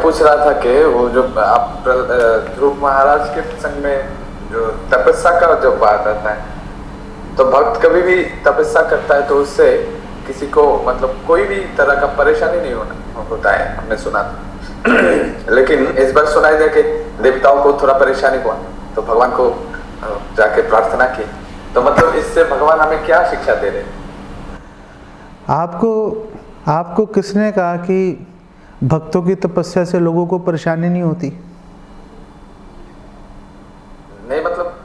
पूछ रहा था कि वो जो आप ध्रुव महाराज के प्रसंग में जो तपस्या का जो बात आता है, तो भक्त कभी भी तपस्या करता है तो उससे किसी को मतलब कोई भी तरह का परेशानी नहीं होता है, हमने सुना था। लेकिन इस बार सुनाई दिया कि देवताओं को थोड़ा परेशानी हुआ तो भगवान को जाके प्रार्थना की। तो मतलब इससे भगवान हमें क्या शिक्षा दे रहे हैं? आपको किसने कहा कि भक्तों की तपस्या से लोगों को परेशानी नहीं होती? नहीं, मतलब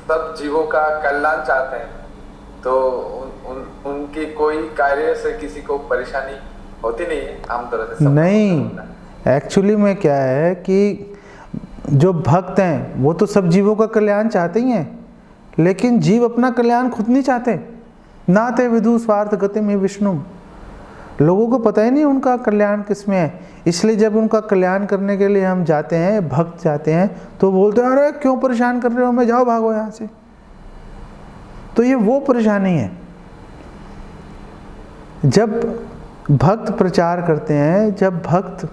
सब जीवों का कल्याण चाहते हैं, तो उनकी कोई कार्य से किसी को परेशानी होती नहीं है आमतौर से? नहीं, एक्चुअली में क्या है कि जो भक्त हैं वो तो सब जीवों का कल्याण चाहते ही हैं, लेकिन जीव अपना कल्याण खुद नहीं चाहते। ना ते विदु स्वार्थ गतिम ही विष्णु, लोगों को पता ही नहीं उनका कल्याण किसमें है। इसलिए जब उनका कल्याण करने के लिए हम जाते हैं, भक्त जाते हैं, तो बोलते हैं अरे क्यों परेशान कर रहे हो, मैं जाओ भागो यहाँ से। तो ये वो परेशानी है। जब भक्त प्रचार करते हैं, जब भक्त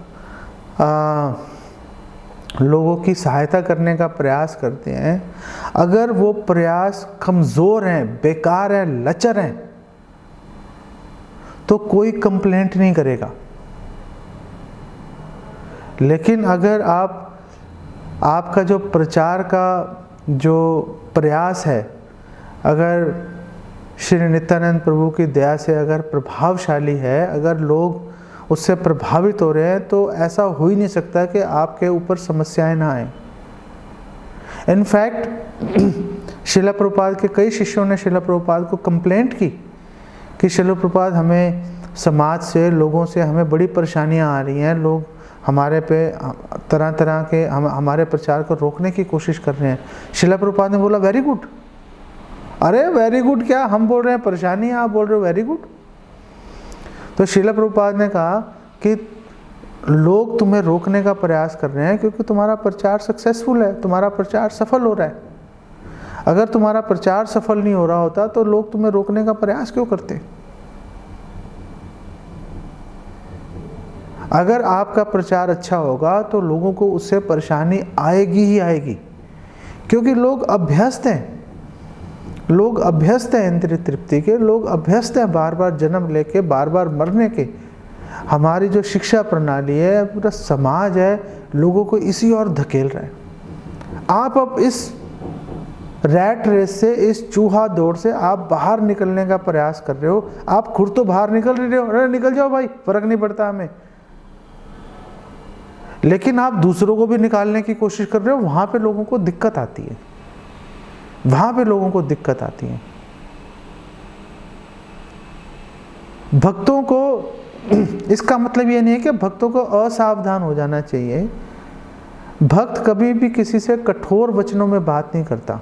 लोगों की सहायता करने का प्रयास करते हैं, अगर वो प्रयास कमज़ोर हैं, बेकार हैं, लचर हैं, तो कोई कंप्लेंट नहीं करेगा। लेकिन अगर आपका जो प्रचार का जो प्रयास है, अगर श्री नित्यानंद प्रभु की दया से अगर प्रभावशाली है, अगर लोग उससे प्रभावित हो रहे हैं, तो ऐसा हो ही नहीं सकता कि आपके ऊपर समस्याएं ना आए। इनफैक्ट श्रील प्रभुपाद के कई शिष्यों ने श्रील प्रभुपाद को कंप्लेंट की कि श्रील प्रभुपाद हमें समाज से, लोगों से हमें बड़ी परेशानियां आ रही हैं, लोग हमारे पे तरह तरह के हमारे प्रचार को रोकने की कोशिश कर रहे हैं। श्रील प्रभुपाद ने बोला वेरी गुड। अरे वेरी गुड क्या, हम बोल रहे हैं परेशानी है, आप बोल रहे हो वेरी गुड। तो श्रील प्रभुपाद ने कहा कि लोग तुम्हें रोकने का प्रयास कर रहे हैं क्योंकि तुम्हारा प्रचार सक्सेसफुल है, तुम्हारा प्रचार सफल हो रहा है। अगर तुम्हारा प्रचार सफल नहीं हो रहा होता तो लोग तुम्हें रोकने का प्रयास क्यों करते? अगर आपका प्रचार अच्छा होगा तो लोगों को उससे परेशानी आएगी ही आएगी, क्योंकि लोग अभ्यस्त हैं, लोग अभ्यस्त हैं इंद्रिय तृप्ति के, लोग अभ्यस्त हैं बार बार जन्म लेके, बार बार मरने के। हमारी जो शिक्षा प्रणाली है, पूरा समाज है, लोगों को इसी ओर धकेल रहा है। आप अब इस रैट रेस से, इस चूहा दौड़ से आप बाहर निकलने का प्रयास कर रहे हो। आप खुद तो बाहर निकल रहे हो, अरे निकल जाओ भाई, फर्क नहीं पड़ता हमें, लेकिन आप दूसरों को भी निकालने की कोशिश कर रहे हो। वहां पे लोगों को दिक्कत आती है, वहां पे लोगों को दिक्कत आती है। भक्तों को इसका मतलब ये नहीं है कि भक्तों को असावधान हो जाना चाहिए। भक्त कभी भी किसी से कठोर वचनों में बात नहीं करता।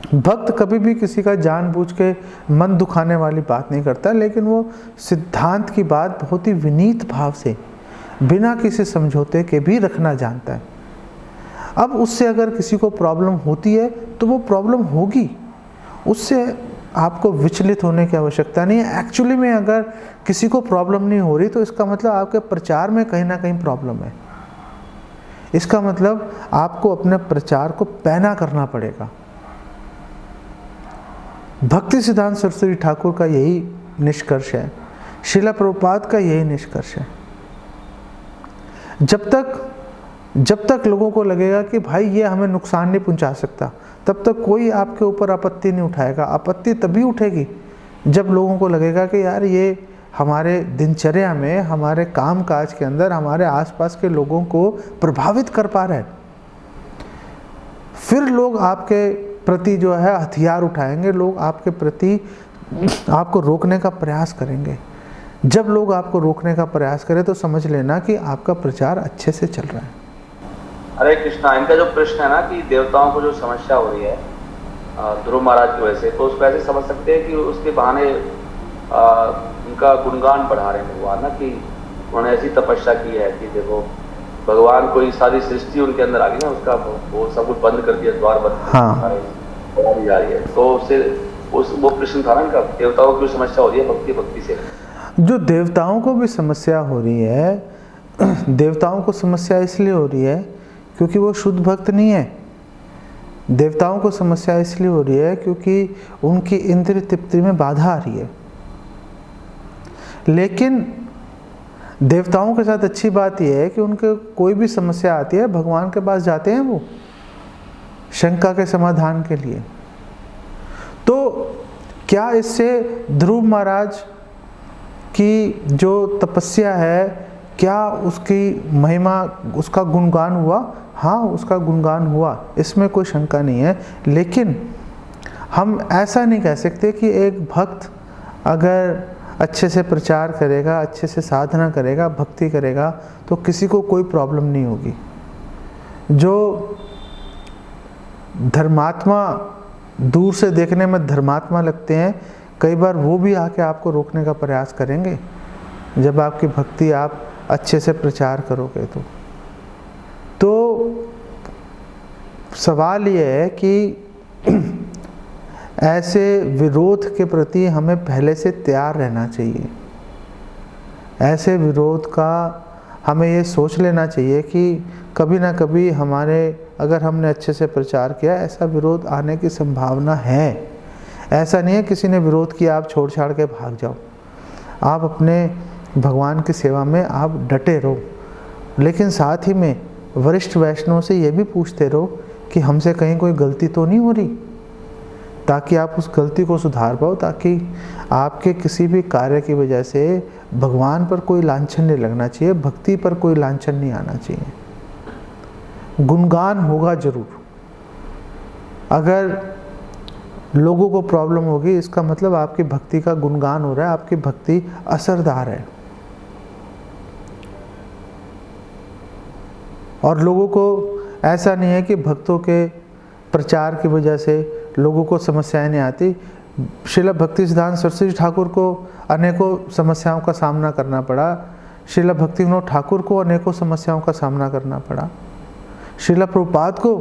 भक्त कभी भी किसी का जानबूझ के मन दुखाने वाली बात नहीं करता, लेकिन वो सिद्धांत की बात बहुत ही विनीत भाव से, बिना किसी समझौते के भी रखना जानता है। अब उससे अगर किसी को प्रॉब्लम होती है तो वो प्रॉब्लम होगी, उससे आपको विचलित होने की आवश्यकता नहीं है। एक्चुअली में अगर किसी को प्रॉब्लम नहीं हो रही तो इसका मतलब आपके प्रचार में कहीं ना कहीं प्रॉब्लम है। इसका मतलब आपको अपने प्रचार को पैना करना पड़ेगा। भक्ति सिद्धांत सरस्वती ठाकुर का यही निष्कर्ष है, श्रील प्रभुपाद का यही निष्कर्ष है। जब तक लोगों को लगेगा कि भाई ये हमें नुकसान नहीं पहुंचा सकता, तब तक कोई आपके ऊपर आपत्ति नहीं उठाएगा। आपत्ति तभी उठेगी जब लोगों को लगेगा कि यार ये हमारे दिनचर्या में, हमारे काम काज के अंदर, हमारे आसपास के लोगों को प्रभावित कर पा रहा है। फिर लोग आपके प्रति जो है हथियार उठाएंगे, लोग आपके प्रति आपको रोकने का प्रयास करेंगे। जब लोग आपको रोकने का प्रयास करें तो समझ लेना कि आपका प्रचार अच्छे से चल रहा है। हरे कृष्णा। इनका जो प्रश्न है ना कि देवताओं को जो समस्या हो रही है ध्रुव महाराज की वजह से, तो उसको ऐसे समझ सकते हैं कि उसके बहाने उनका गुणगान बढ़ा रहे हैं भगवान ना, कि उन्होंने ऐसी तपस्या की है कि देखो भगवान कोई सारी सृष्टि उनके अंदर आ गई ना, उसका वो सब कुछ बंद कर दिया, द्वार बंद जा रही है। तो उससे वो प्रश्न था ना इनका, देवताओं की समस्या हो रही है भक्ति से। जो देवताओं को भी समस्या हो रही है, देवताओं को समस्या इसलिए हो रही है क्योंकि वो शुद्ध भक्त नहीं है। देवताओं को समस्या इसलिए हो रही है क्योंकि उनकी इंद्रिय तृप्ति में बाधा आ रही है। लेकिन देवताओं के साथ अच्छी बात यह है कि उनके कोई भी समस्या आती है भगवान के पास जाते हैं वो शंका के समाधान के लिए। तो क्या इससे ध्रुव महाराज की जो तपस्या है, क्या उसकी महिमा, उसका गुणगान हुआ? हाँ, उसका गुणगान हुआ, इसमें कोई शंका नहीं है। लेकिन हम ऐसा नहीं कह सकते कि एक भक्त अगर अच्छे से प्रचार करेगा, अच्छे से साधना करेगा, भक्ति करेगा तो किसी को कोई प्रॉब्लम नहीं होगी। जो धर्मात्मा दूर से देखने में धर्मात्मा लगते हैं, कई बार वो भी आके आपको रोकने का प्रयास करेंगे जब आपकी भक्ति आप अच्छे से प्रचार करोगे तो सवाल ये है कि ऐसे विरोध के प्रति हमें पहले से तैयार रहना चाहिए। ऐसे विरोध का हमें ये सोच लेना चाहिए कि कभी ना कभी हमारे, अगर हमने अच्छे से प्रचार किया, ऐसा विरोध आने की संभावना है। ऐसा नहीं है किसी ने विरोध किया आप छोड़ छाड़ के भाग जाओ। आप अपने भगवान की सेवा में आप डटे रहो, लेकिन साथ ही में वरिष्ठ वैष्णव से ये भी पूछते रहो कि हमसे कहीं कोई गलती तो नहीं हो रही, ताकि आप उस गलती को सुधार पाओ, ताकि आपके किसी भी कार्य की वजह से भगवान पर कोई लांछन नहीं लगना चाहिए, भक्ति पर कोई लांछन नहीं आना चाहिए। गुणगान होगा जरूर। अगर लोगों को प्रॉब्लम होगी इसका मतलब आपकी भक्ति का गुणगान हो रहा है, आपकी भक्ति असरदार है। और लोगों को ऐसा नहीं है कि भक्तों के प्रचार की वजह से लोगों को समस्याएं नहीं आती। श्रील भक्तिसिद्धांत सरस्वती ठाकुर को अनेकों समस्याओं का सामना करना पड़ा, श्रील भक्ति विनोद ठाकुर को अनेकों समस्याओं का सामना करना पड़ा, श्रील प्रभुपाद को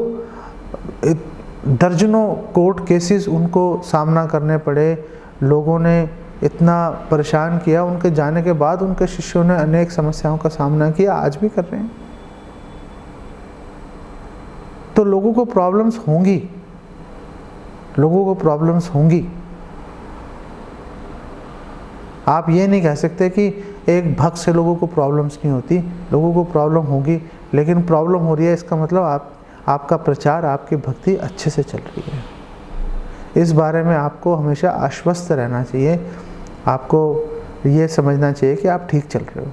दर्जनों कोर्ट केसेस उनको सामना करने पड़े। लोगों ने इतना परेशान किया, उनके जाने के बाद उनके शिष्यों ने अनेक समस्याओं का सामना किया, आज भी कर रहे हैं। तो लोगों को प्रॉब्लम्स होंगी, लोगों को प्रॉब्लम्स होंगी। आप ये नहीं कह सकते कि एक भक्त से लोगों को प्रॉब्लम्स नहीं होती, लोगों को प्रॉब्लम होगी। लेकिन प्रॉब्लम हो रही है इसका मतलब आपका प्रचार, आपकी भक्ति अच्छे से चल रही है। इस बारे में आपको हमेशा आश्वस्त रहना चाहिए, आपको ये समझना चाहिए कि आप ठीक चल रहे हो।